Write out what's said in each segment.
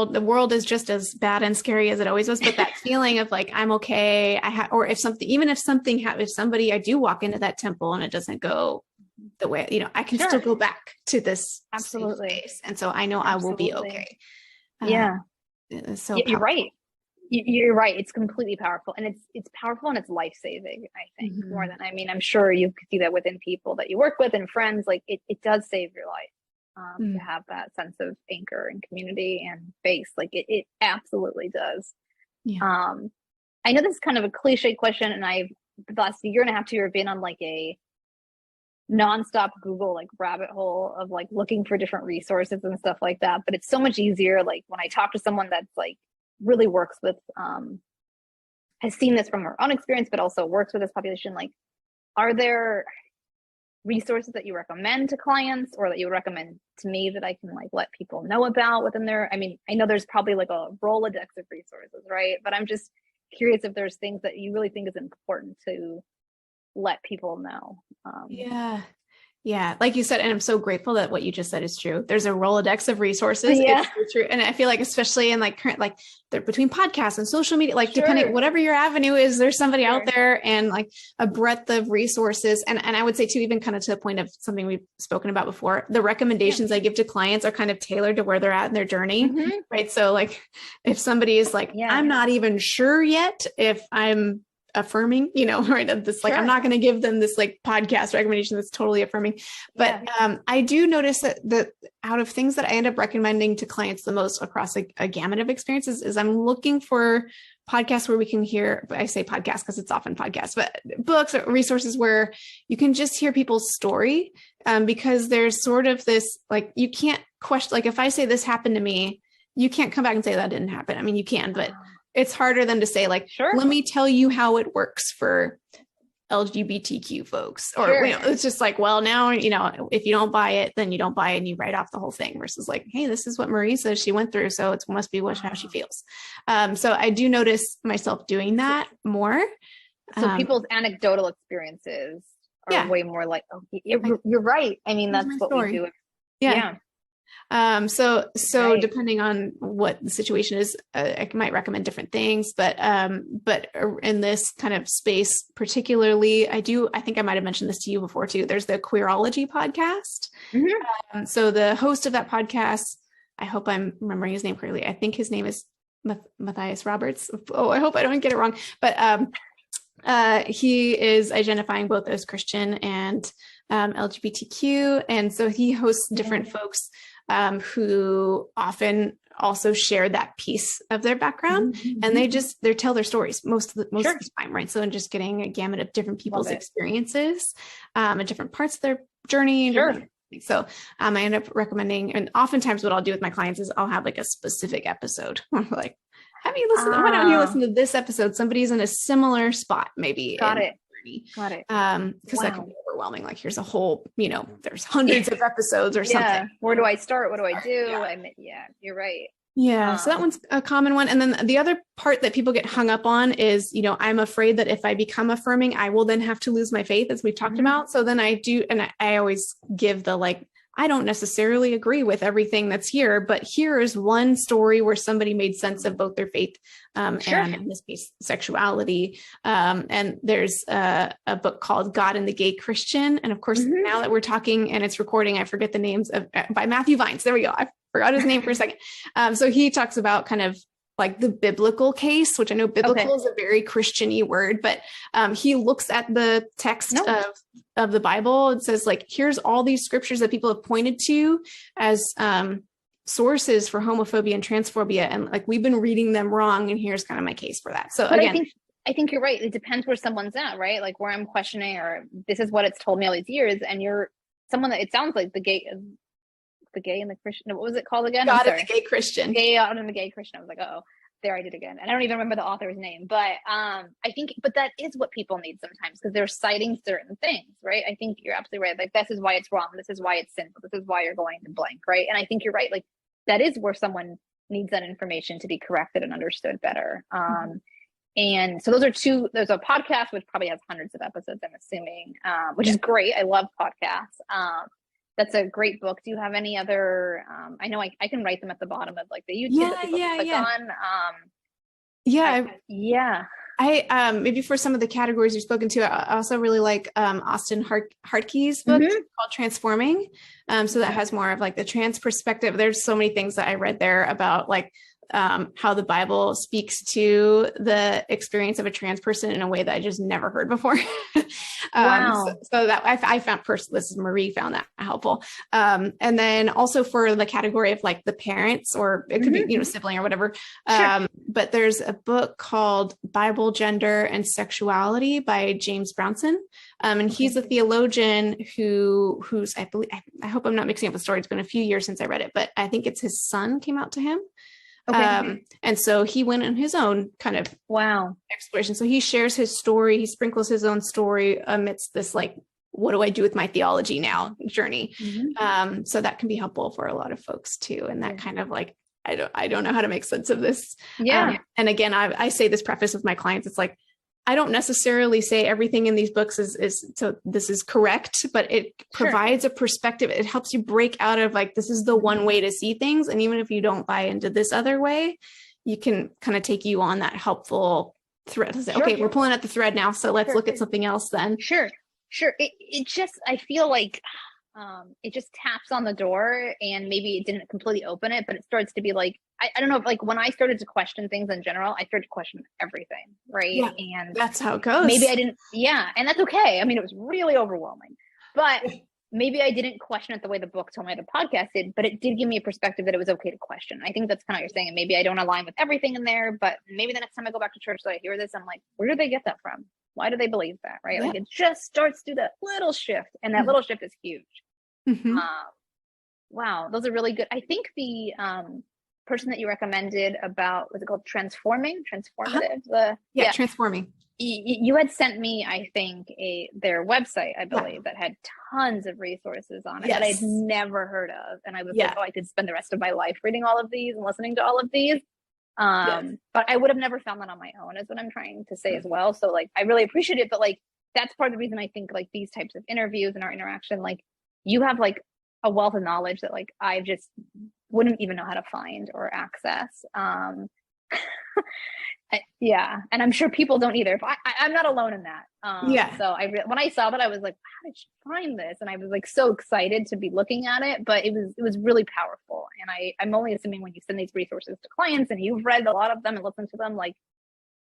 the world is just as bad and scary as it always was. But that feeling of like, I'm okay. Or if something, even if something happens, if somebody, I do walk into that temple and it doesn't go the way, I can still go back to this safe space. And so I know I will be okay. Yeah. So you're right. You're right. It's completely powerful, and it's powerful, and it's life-saving, I think, more than, I'm sure you could see that within people that you work with and friends, like it does save your life, to have that sense of anchor and community and base. Like it absolutely does. Yeah. I know this is kind of a cliche question, and I've the last year and a half, 2 years, been on like a nonstop Google like rabbit hole of like looking for different resources and stuff like that. But it's so much easier, like when I talk to someone that's like really works with, has seen this from her own experience, but also works with this population. Like, are there resources that you recommend to clients, or that you recommend to me that I can like let people know about within their, I know there's probably like a Rolodex of resources, right? But I'm just curious if there's things that you really think is important to let people know. Yeah. Like you said, and I'm so grateful that what you just said is true. There's a Rolodex of resources. Yeah. It's so true. And I feel like, especially in like current, like they're between podcasts and social media, like depending, whatever your avenue is, there's somebody out there, and like a breadth of resources. And I would say too, even kind of to the point of something we've spoken about before, the recommendations I give to clients are kind of tailored to where they're at in their journey. Right. So like if somebody is like, I'm not even sure yet if I'm affirming, right? This, like, I'm not going to give them this like podcast recommendation that's totally affirming, but I do notice that out of things that I end up recommending to clients the most across a gamut of experiences is I'm looking for podcasts where we can hear, I say podcast because it's often podcasts, but books or resources where you can just hear people's story, because there's sort of this, like, you can't question, like if I say this happened to me, you can't come back and say that didn't happen. I mean, you can, but it's harder than to say like, let me tell you how it works for LGBTQ folks, or it's just like, well, now, if you don't buy it, then you don't buy it and you write off the whole thing, versus like, hey, this is what Marie says she went through, so it must be how she feels. So I do notice myself doing that more. So people's anecdotal experiences are way more like, you're right. I mean, that's what we do. So depending on what the situation is, I might recommend different things, but in this kind of space, particularly, I think I might've mentioned this to you before too. There's the Queerology podcast. So the host of that podcast, I hope I'm remembering his name correctly. I think his name is Matthias Roberts. Oh, I hope I don't get it wrong, but he is identifying both as Christian and LGBTQ. And so he hosts different folks who often also share that piece of their background, and they tell their stories most of the time, right? So I'm just getting a gamut of different people's experiences, and different parts of their journey. So I end up recommending, and oftentimes what I'll do with my clients is I'll have like a specific episode where I'm like, have you listened? Why don't you listen to this episode? Somebody's in a similar spot, maybe. Got it. Because that can be overwhelming. Like, here's a whole, there's hundreds of episodes or something. Where do I start? What do I do? You're right. So that one's a common one. And then the other part that people get hung up on is, I'm afraid that if I become affirming, I will then have to lose my faith, as we've talked about. So then I do, and I always give the like, I don't necessarily agree with everything that's here, but here is one story where somebody made sense of both their faith and, in this case, sexuality. And there's a book called God and the Gay Christian. And of course, now that we're talking and it's recording, I forget the names by Matthew Vines. There we go. I forgot his name for a second. So he talks about kind of like the biblical case, which I know biblical is a very Christian-y word, but he looks at the text of the Bible and says, like, here's all these scriptures that people have pointed to as sources for homophobia and transphobia. And like, we've been reading them wrong. And here's kind of my case for that. So but again, I think you're right. It depends where someone's at, right? Like where I'm questioning, or this is what it's told me all these years. And you're someone that it sounds like the gay and the Christian, what was it called again? God and the Gay Christian. God and the Gay Christian. I was like, there I did again. And I don't even remember the author's name, but I think, but that is what people need sometimes, because they're citing certain things, right? I think you're absolutely right. Like, this is why it's wrong. This is why it's sinful. This is why you're going to blank, right? And I think you're right. Like, that is where someone needs that information to be corrected and understood better. And so there's a podcast, which probably has hundreds of episodes, I'm assuming, which is great. I love podcasts. that's a great book. Do you have any other, I know I can write them at the bottom of like the YouTube that people can click on. Maybe for some of the categories you've spoken to, I also really like Austin Hartke's book called Transforming. So that has more of like the trans perspective. There's so many things that I read there about like how the Bible speaks to the experience of a trans person in a way that I just never heard before. So that I found this is Marie found that helpful. And then also for the category of like the parents, or it could be, sibling or whatever. But there's a book called Bible, Gender, and Sexuality by James Brownson. And he's a theologian who's, I believe, I hope I'm not mixing up the story. It's been a few years since I read it, but I think it's his son came out to him. And so he went on his own kind of exploration. So he shares his story. He sprinkles his own story amidst this, like, what do I do with my theology now journey? So that can be helpful for a lot of folks too. And that kind of like, I don't know how to make sense of this. And again, I say this preface with my clients. It's like, I don't necessarily say everything in these books is so this is correct, but it provides a perspective. It helps you break out of like, this is the one way to see things. And even if you don't buy into this other way, you can kind of take you on that helpful thread to say, okay, we're pulling at the thread now. So let's look at something else then. It just, I feel like it just taps on the door, and maybe it didn't completely open it, but it starts to be like, I don't know, like when I started to question things in general, I started to question everything. Right. Yeah, and that's how it goes. Maybe I didn't. Yeah. And that's okay. I mean, it was really overwhelming, but maybe I didn't question it the way the book told me the podcast did, but it did give me a perspective that it was okay to question. I think that's kind of what you're saying. And maybe I don't align with everything in there, but maybe the next time I go back to church, so I hear this, I'm like, where did they get that from? Why do they believe that? Right. Like it just starts to do that little shift, and that little shift is huge. Wow. Those are really good. I think the person that you recommended about, was it called Transforming? Transformative? Transforming. You had sent me, I think, their website, I believe, that had tons of resources on it that I'd never heard of. And I was like, I could spend the rest of my life reading all of these and listening to all of these. But I would have never found that on my own, is what I'm trying to say as well. So like, I really appreciate it. But like, that's part of the reason I think like these types of interviews and our interaction, like you have like a wealth of knowledge that like I just wouldn't even know how to find or access. And I'm sure people don't either. I'm not alone in that. So when I saw that, I was like, how did you find this? And I was like so excited to be looking at it, but it was really powerful. And I'm only assuming when you send these resources to clients and you've read a lot of them and listened to them, like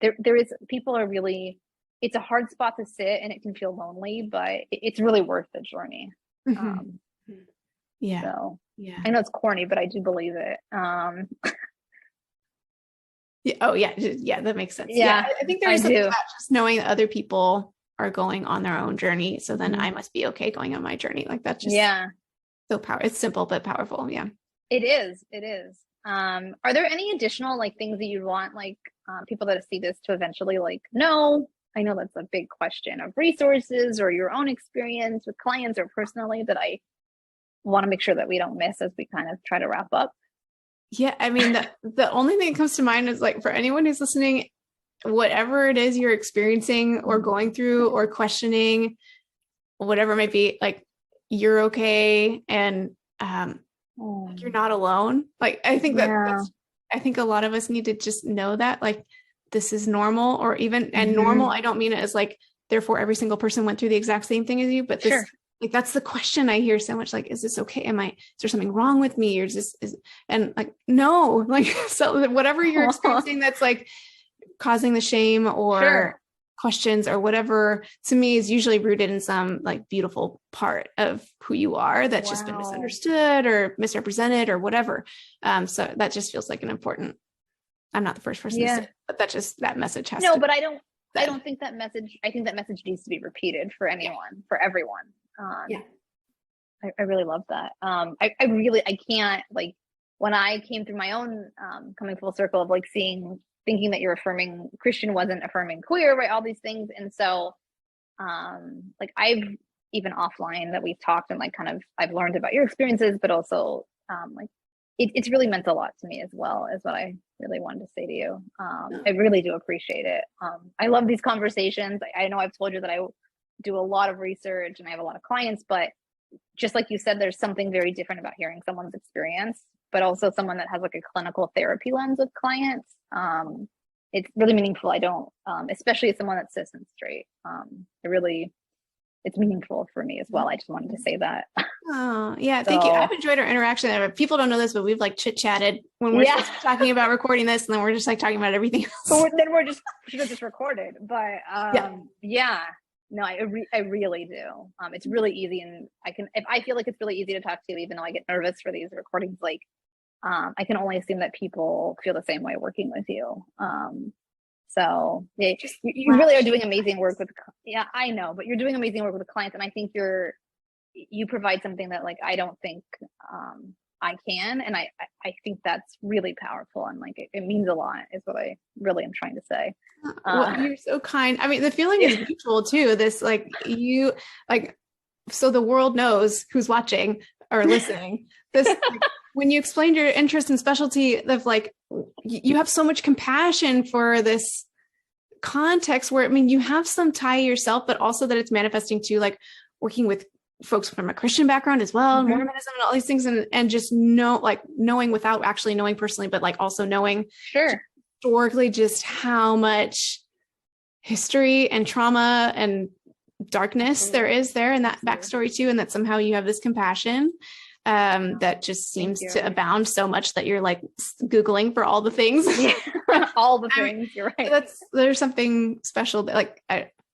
there is, people are really, it's a hard spot to sit and it can feel lonely, but it's really worth the journey. So I know it's corny, but I do believe it. That makes sense. I think there is something about just knowing that other people are going on their own journey, so then I must be okay going on my journey. Like that's just so powerful. It's simple but powerful. It is. Are there any additional like things that you want like people that see this to eventually like know? I know that's a big question of resources or your own experience with clients or personally that I want to make sure that we don't miss as we kind of try to wrap up. Yeah, I mean, the only thing that comes to mind is like for anyone who's listening, whatever it is you're experiencing or going through or questioning, whatever it might be, like you're okay and you're not alone. Like I think I think a lot of us need to just know that like this is normal, or even and normal. I don't mean it as like therefore every single person went through the exact same thing as you, but this. Like, that's the question I hear so much. Like, is this okay? Is there something wrong with me? Or and like, no, like, so whatever you're experiencing, that's like causing the shame or questions or whatever, to me is usually rooted in some like beautiful part of who you are that's just been misunderstood or misrepresented or whatever. So that just feels like an important, I'm not the first person to say it, but that message has to. But I don't think that message, I think that message needs to be repeated for anyone, for everyone. I really love that. I can't, like, when I came through my own coming full circle of like thinking that you're affirming Christian wasn't affirming queer, right? All these things. And so like I've even offline that we've talked and like kind of I've learned about your experiences, but also like it's really meant a lot to me as well, is what I really wanted to say to you. I really do appreciate it. I love these conversations. I know I've told you that I do a lot of research and I have a lot of clients, but just like you said, there's something very different about hearing someone's experience, but also someone that has like a clinical therapy lens with clients. It's really meaningful. I don't, especially as someone that's cis and straight. It's meaningful for me as well. I just wanted to say that. Oh, yeah. Thank you. I've enjoyed our interaction. People don't know this, but we've like chit chatted when we're talking about recording this, and then we're just like talking about everything else. But then we're just should have just recorded. But no, I really do. It's really easy, and if I feel like it's really easy to talk to, even though I get nervous for these recordings, like I can only assume that people feel the same way working with you. So yeah, you really are doing amazing work with, I know, but you're doing amazing work with the clients. And I think you provide something that like, I don't think I can. And I think that's really powerful. And like, it means a lot is what I really am trying to say. Well, you're so kind. I mean, the feeling is mutual too. This so the world knows who's watching or listening. This, when you explained your interest in specialty of like, you have so much compassion for this context where, I mean, you have some tie yourself, but also that it's manifesting to like working with folks from a Christian background as well, Mormonism and all these things. And just knowing without actually knowing personally, but like also knowing historically just how much history and trauma and darkness there is there in that backstory too. And that somehow you have this compassion that just seems to abound so much that you're like Googling for all the things. All the things, you're right. There's something special that like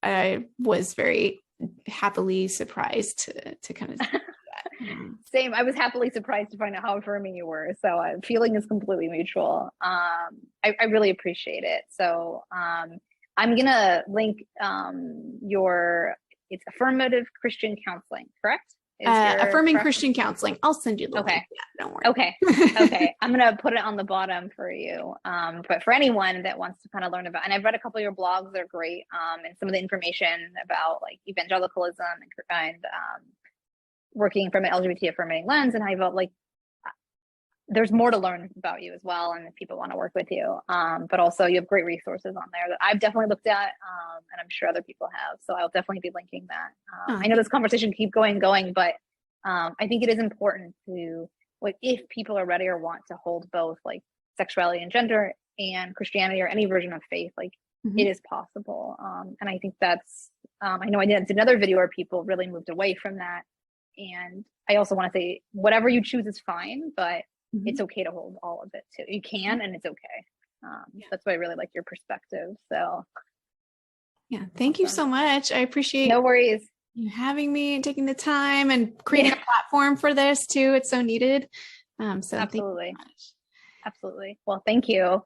I was very happily surprised to kind of see that. Same. I was happily surprised to find out how affirming you were. So feeling is completely mutual. I really appreciate it. So I'm gonna link it's Affirmative Christian Counseling, correct? Affirming Christian Counseling. I'll send you the link. Yeah, don't worry. Okay. I'm going to put it on the bottom for you. But for anyone that wants to kind of learn about, and I've read a couple of your blogs, they're great. And some of the information about like evangelicalism and working from an LGBT affirming lens, and how you felt like there's more to learn about you as well. And if people want to work with you, but also you have great resources on there that I've definitely looked at, and I'm sure other people have. So I'll definitely be linking that. I know this conversation keep going, but I think it is important to, like, if people are ready or want to hold both like sexuality and gender and Christianity or any version of faith, like it is possible. And I think that's, I know I did another video where people really moved away from that. And I also want to say, whatever you choose is fine, but it's okay to hold all of it too. You can, and it's okay. That's why I really like your perspective. So thank you so much. I appreciate no worries you having me and taking the time and creating a platform for this too. It's so needed. So absolutely. Thank you so much. Absolutely. Well, thank you.